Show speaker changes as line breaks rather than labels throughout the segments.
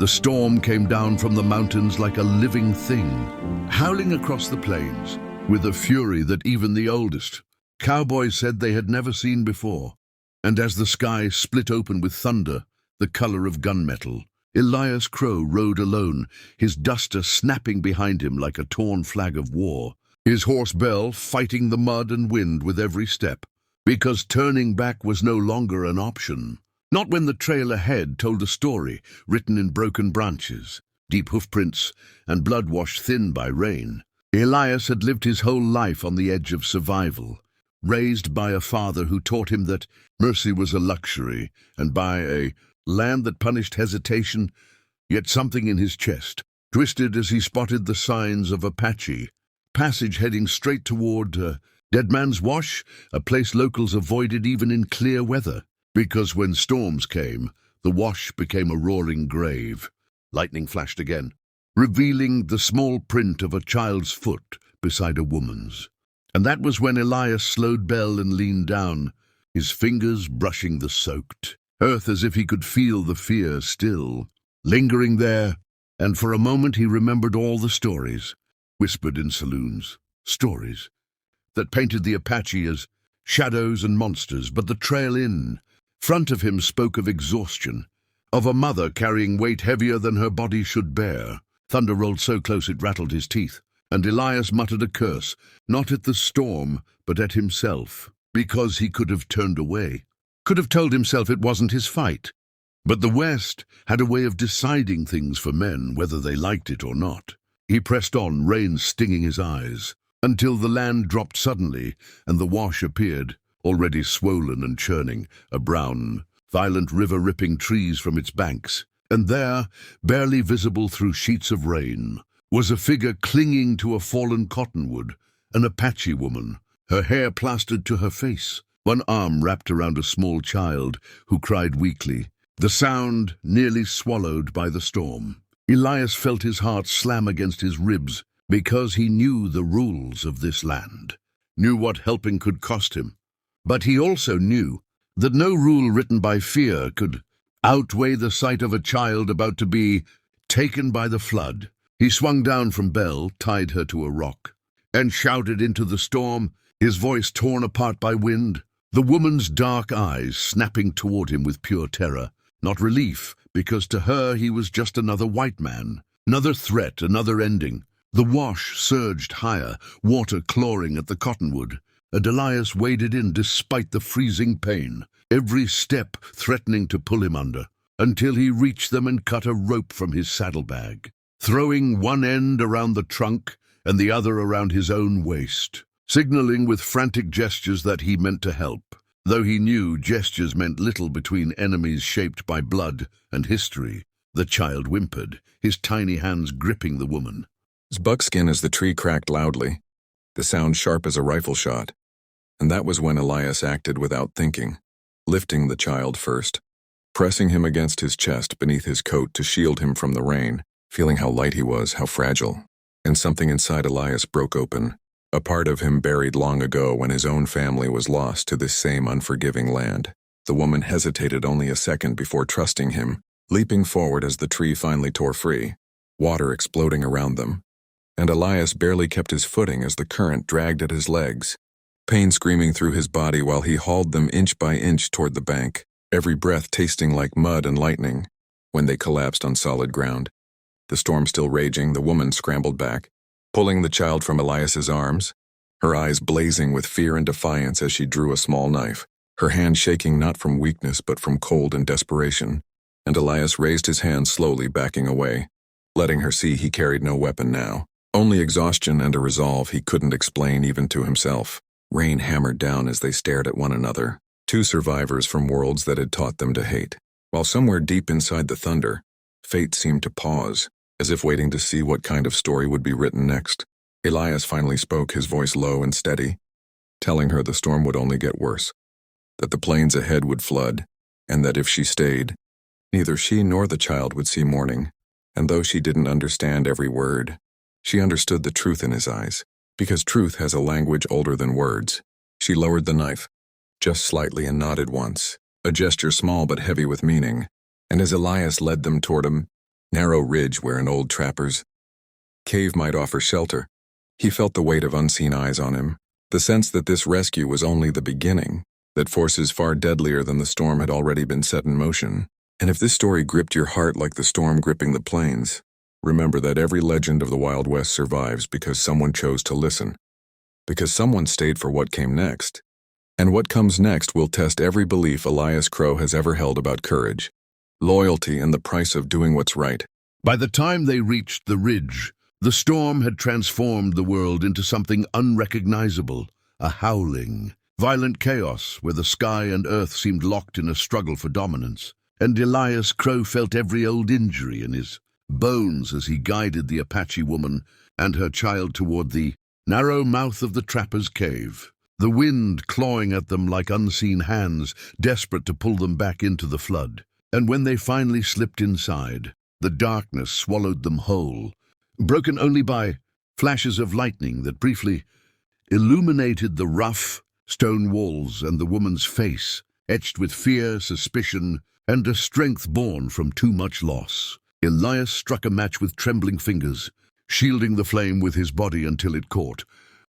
The storm came down from the mountains like a living thing, howling across the plains with a fury that even the oldest cowboys said they had never seen before. And as the sky split open with thunder, the color of gunmetal, Elias Crow rode alone, his duster snapping behind him like a torn flag of war, his horse Bell fighting the mud and wind with every step, because turning back was no longer an option. Not when the trail ahead told a story written in broken branches, deep hoofprints, and blood washed thin by rain. Elias had lived his whole life on the edge of survival, raised by a father who taught him that mercy was a luxury, and by a land that punished hesitation, yet something in his chest twisted as he spotted the signs of Apache, passage heading straight toward Dead Man's Wash, a place locals avoided even in clear weather. Because when storms came, the wash became a roaring grave. Lightning flashed again, revealing the small print of a child's foot beside a woman's. And that was when Elias slowed Bell and leaned down, his fingers brushing the soaked earth as if he could feel the fear still lingering there. And for a moment he remembered all the stories, whispered in saloons, stories that painted the Apache as shadows and monsters, but the trail in front of him spoke of exhaustion, of a mother carrying weight heavier than her body should bear. Thunder rolled so close it rattled his teeth, and Elias muttered a curse, not at the storm, but at himself, because he could have turned away, could have told himself it wasn't his fight. But the West had a way of deciding things for men, whether they liked it or not. He pressed on, rain stinging his eyes, until the land dropped suddenly, and the wash appeared, already swollen and churning, a brown, violent river ripping trees from its banks. And there, barely visible through sheets of rain, was a figure clinging to a fallen cottonwood, an Apache woman, her hair plastered to her face, one arm wrapped around a small child who cried weakly, the sound nearly swallowed by the storm. Elias felt his heart slam against his ribs because he knew the rules of this land, knew what helping could cost him. But he also knew that no rule written by fear could outweigh the sight of a child about to be taken by the flood. He swung down from Bell, tied her to a rock, and shouted into the storm, his voice torn apart by wind, the woman's dark eyes snapping toward him with pure terror, not relief, because to her he was just another white man, another threat, another ending. The wash surged higher, water clawing at the cottonwood, and Elias waded in despite the freezing pain, every step threatening to pull him under, until he reached them and cut a rope from his saddlebag, throwing one end around the trunk and the other around his own waist, signaling with frantic gestures that he meant to help, though he knew gestures meant little between enemies shaped by blood and history. The child whimpered, his tiny hands gripping the woman.
His buckskin as the tree cracked loudly, the sound sharp as a rifle shot. And that was when Elias acted without thinking, lifting the child first, pressing him against his chest beneath his coat to shield him from the rain, feeling how light he was, how fragile. And something inside Elias broke open, a part of him buried long ago when his own family was lost to this same unforgiving land. The woman hesitated only a second before trusting him, leaping forward as the tree finally tore free, water exploding around them. And Elias barely kept his footing as the current dragged at his legs, pain screaming through his body while he hauled them inch by inch toward the bank, every breath tasting like mud and lightning. When they collapsed on solid ground, the storm still raging, the woman scrambled back, pulling the child from Elias's arms, her eyes blazing with fear and defiance as she drew a small knife, her hand shaking not from weakness but from cold and desperation. And Elias raised his hand slowly, backing away, letting her see he carried no weapon now, only exhaustion and a resolve he couldn't explain even to himself. Rain hammered down as they stared at one another, two survivors from worlds that had taught them to hate, while somewhere deep inside the thunder, fate seemed to pause, as if waiting to see what kind of story would be written next. Elias finally spoke, his voice low and steady, telling her the storm would only get worse, that the plains ahead would flood, and that if she stayed, neither she nor the child would see morning. And though she didn't understand every word, she understood the truth in his eyes, because truth has a language older than words. She lowered the knife, just slightly, and nodded once, a gesture small but heavy with meaning, and as Elias led them toward him, narrow ridge where an old trapper's cave might offer shelter. He felt the weight of unseen eyes on him, the sense that this rescue was only the beginning, that forces far deadlier than the storm had already been set in motion. And if this story gripped your heart like the storm gripping the plains, remember that every legend of the Wild West survives because someone chose to listen, because someone stayed for what came next. And what comes next will test every belief Elias Crow has ever held about courage, loyalty, and the price of doing what's right.
By the time they reached the ridge, the storm had transformed the world into something unrecognizable, a howling, violent chaos where the sky and earth seemed locked in a struggle for dominance. And Elias Crow felt every old injury in his bones as he guided the Apache woman and her child toward the narrow mouth of the trapper's cave, the wind clawing at them like unseen hands, desperate to pull them back into the flood. And when they finally slipped inside, the darkness swallowed them whole, broken only by flashes of lightning that briefly illuminated the rough stone walls and the woman's face, etched with fear, suspicion, and a strength born from too much loss. Elias struck a match with trembling fingers, shielding the flame with his body until it caught,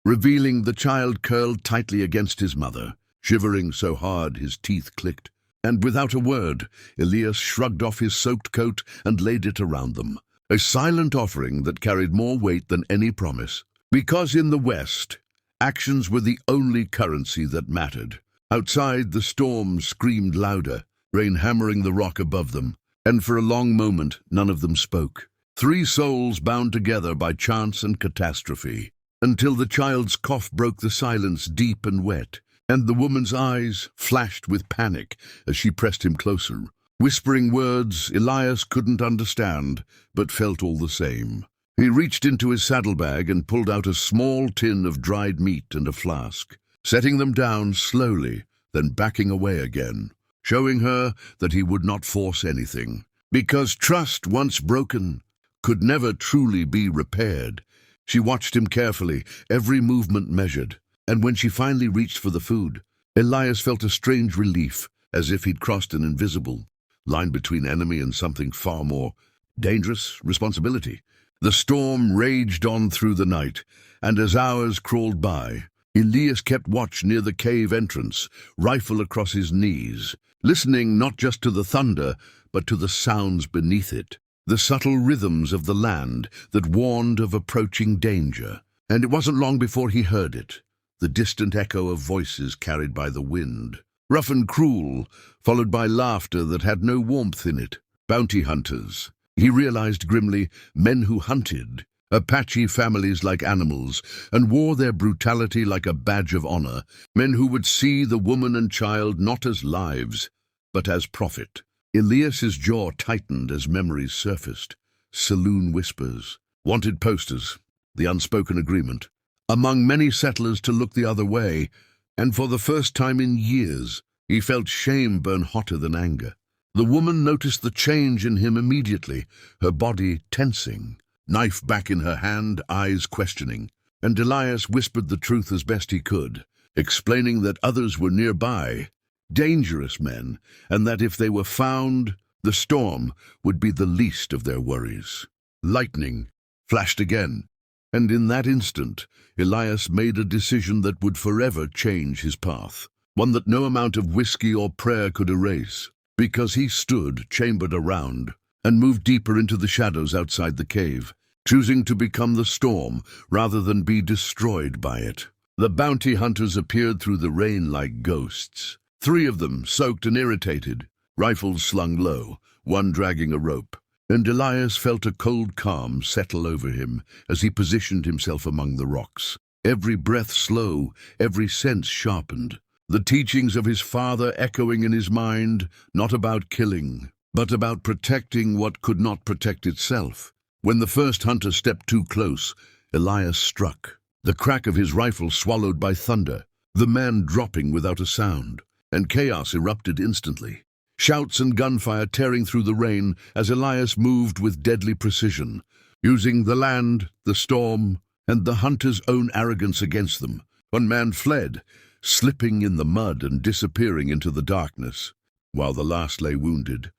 revealing the child curled tightly against his mother, shivering so hard his teeth clicked. And without a word, Elias shrugged off his soaked coat and laid it around them, a silent offering that carried more weight than any promise. Because in the West, actions were the only currency that mattered. Outside, the storm screamed louder, rain hammering the rock above them, and for a long moment none of them spoke. Three souls bound together by chance and catastrophe, until the child's cough broke the silence deep and wet, and the woman's eyes flashed with panic as she pressed him closer, whispering words Elias couldn't understand, but felt all the same. He reached into his saddlebag and pulled out a small tin of dried meat and a flask, setting them down slowly, then backing away again, showing her that he would not force anything, because trust, once broken, could never truly be repaired. She watched him carefully, every movement measured, and when she finally reached for the food, Elias felt a strange relief, as if he'd crossed an invisible line between enemy and something far more dangerous, responsibility. The storm raged on through the night, and as hours crawled by, Elias kept watch near the cave entrance, rifle across his knees, listening not just to the thunder, but to the sounds beneath it, the subtle rhythms of the land that warned of approaching danger. And it wasn't long before he heard it, the distant echo of voices carried by the wind, rough and cruel, followed by laughter that had no warmth in it. Bounty hunters, he realized grimly, men who hunted, Apache families like animals, and wore their brutality like a badge of honor, men who would see the woman and child not as lives, but as profit. Elias's jaw tightened as memories surfaced. Saloon whispers, wanted posters, the unspoken agreement, among many settlers to look the other way, and for the first time in years, he felt shame burn hotter than anger. The woman noticed the change in him immediately, her body tensing, knife back in her hand, eyes questioning, and Elias whispered the truth as best he could, explaining that others were nearby, dangerous men, and that if they were found, the storm would be the least of their worries. Lightning flashed again, and in that instant, Elias made a decision that would forever change his path, one that no amount of whiskey or prayer could erase, because he stood chambered around and moved deeper into the shadows outside the cave, choosing to become the storm rather than be destroyed by it. The bounty hunters appeared through the rain like ghosts, 3 of them soaked and irritated, rifles slung low, one dragging a rope, and Elias felt a cold calm settle over him as he positioned himself among the rocks. Every breath slow, every sense sharpened, the teachings of his father echoing in his mind, not about killing, but about protecting what could not protect itself. When the first hunter stepped too close, Elias struck, the crack of his rifle swallowed by thunder, the man dropping without a sound, and chaos erupted instantly. Shouts and gunfire tearing through the rain as Elias moved with deadly precision, using the land, the storm, and the hunter's own arrogance against them. One man fled, slipping in the mud and disappearing into the darkness, while the last lay wounded,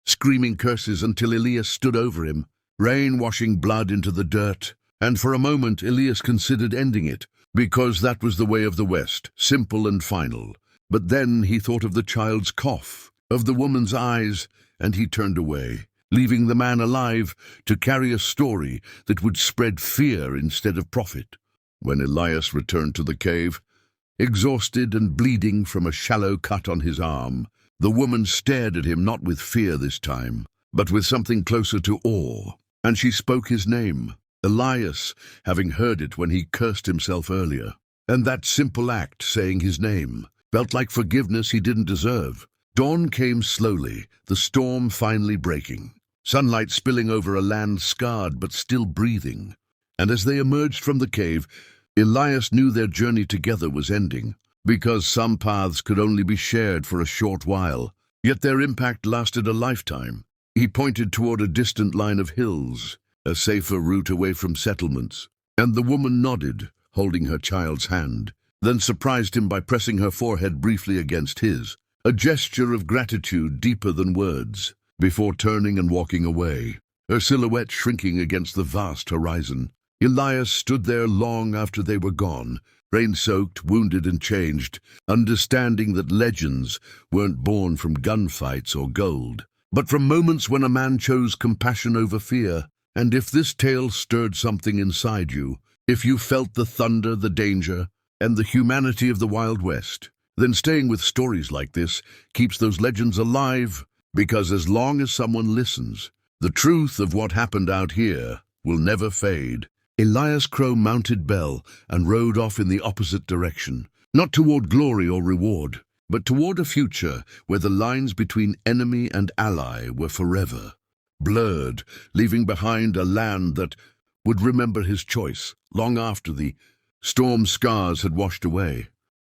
screaming curses until Elias stood over him, rain washing blood into the dirt. And for a moment Elias considered ending it, because that was the way of the West, simple and final. But then he thought of the child's cough, of the woman's eyes, and he turned away, leaving the man alive to carry a story that would spread fear instead of profit. When Elias returned to the cave, exhausted and bleeding from a shallow cut on his arm, the woman stared at him not with fear this time, but with something closer to awe, and she spoke his name, Elias, having heard it when he cursed himself earlier. And that simple act, saying his name, felt like forgiveness he didn't deserve. Dawn came slowly, the storm finally breaking, sunlight spilling over a land scarred but still breathing. And as they emerged from the cave, Elias knew their journey together was ending, because some paths could only be shared for a short while, yet their impact lasted a lifetime. He pointed toward a distant line of hills, a safer route away from settlements, and the woman nodded, holding her child's hand, then surprised him by pressing her forehead briefly against his, a gesture of gratitude deeper than words, before turning and walking away, her silhouette shrinking against the vast horizon. Elias stood there long after they were gone, rain-soaked, wounded and changed, understanding that legends weren't born from gunfights or gold, but from moments when a man chose compassion over fear. And if this tale stirred something inside you, if you felt the thunder, the danger, and the humanity of the Wild West, then staying with stories like this keeps those legends alive, because as long as someone listens, the truth of what happened out here will never fade. Elias Crow mounted Bell and rode off in the opposite direction, not toward glory or reward, but toward a future where the lines between enemy and ally were forever blurred, leaving behind a land that would remember his choice long after the storm scars had washed away.